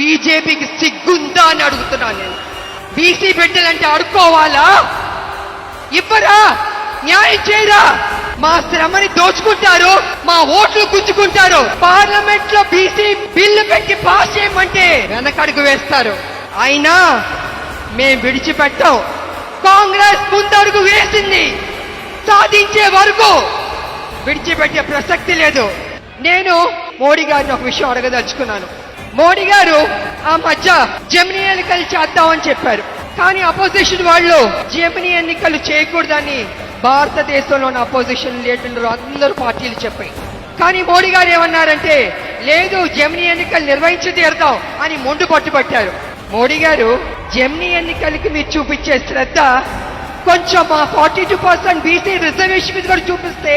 బీజేపీకి సిగ్గుందా అని అడుగుతున్నాను నేను. బీసీ బిడ్డలంటే అడుక్కోవాలా? ఇవ్వరా? న్యాయం చేయరా? మా శ్రమని దోచుకుంటారు, మా ఓట్లు గుంజుకుంటారు. పార్లమెంట్ లో బీసీ బిల్లు పెట్టి పాస్ చేయమంటే వెనకడుగు వేస్తారు. అయినా మేం విడిచిపెట్టాం. కాంగ్రెస్ ముందడుగు వేసింది, సాధించే వరకు విడిచిపెట్టే ప్రసక్తి లేదు. నేను మోడీ గారిని ఒక విషయం అడగదలుచుకున్నాను. మోడీ గారు ఆ మధ్య జమినీ ఎన్నికలు చేద్దామని చెప్పారు. కానీ అపోజిషన్ వాళ్ళు జమినీ ఎన్నికలు చేయకూడదని భారతదేశంలోని అపోజిషన్ లీడర్లు అందరూ పార్టీలు చెప్పాయి. కానీ మోడీ గారు ఏమన్నారంటే, లేదు జమినీ ఎన్నికలు నిర్వహించి తీరుతాం అని మొండు పట్టుబట్టారు. మోడీ గారు జమినీ ఎన్నికలకి మీరు చూపించే శ్రద్ధ కొంచెం మా 42% బీసీ రిజర్వేషన్ మీద కూడా చూపిస్తే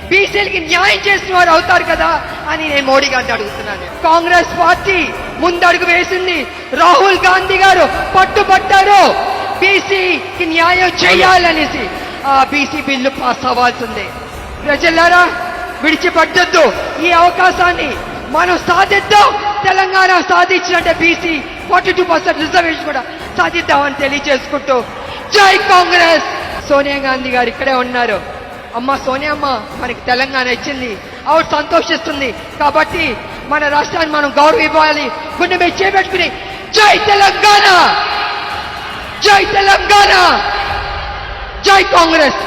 బీసీలకి న్యాయం చేసిన వారు అవుతారు కదా అని నేను మోడీ గారిని అడుగుతున్నాను. కాంగ్రెస్ పార్టీ ముందడుగు వేసింది, రాహుల్ గాంధీ గారు పట్టుబట్టారు బీసీకి న్యాయం చేయాలనేసి. ఆ బీసీ బిల్లు పాస్ అవ్వాల్సిందే. ప్రజలారా, విడిచిపెట్టొద్దు ఈ అవకాశాన్ని. మనం సాధిద్దాం. తెలంగాణ సాధించినట్టే బీసీ 42% రిజర్వేషన్ కూడా సాధిద్దామని తెలియజేసుకుంటూ జై కాంగ్రెస్. సోనియా గాంధీ గారు ఇక్కడే ఉన్నారు. అమ్మ సోనియమ్మ, మనకి తెలంగాణ ఇచ్చింది, ఆవిడ సంతోషిస్తుంది. కాబట్టి మన రాష్ట్రాన్ని మనం గౌరవం ఇవ్వాలి. గుండె మీద చేపెట్టుకుని జై తెలంగాణ, జై తెలంగాణ, జై కాంగ్రెస్.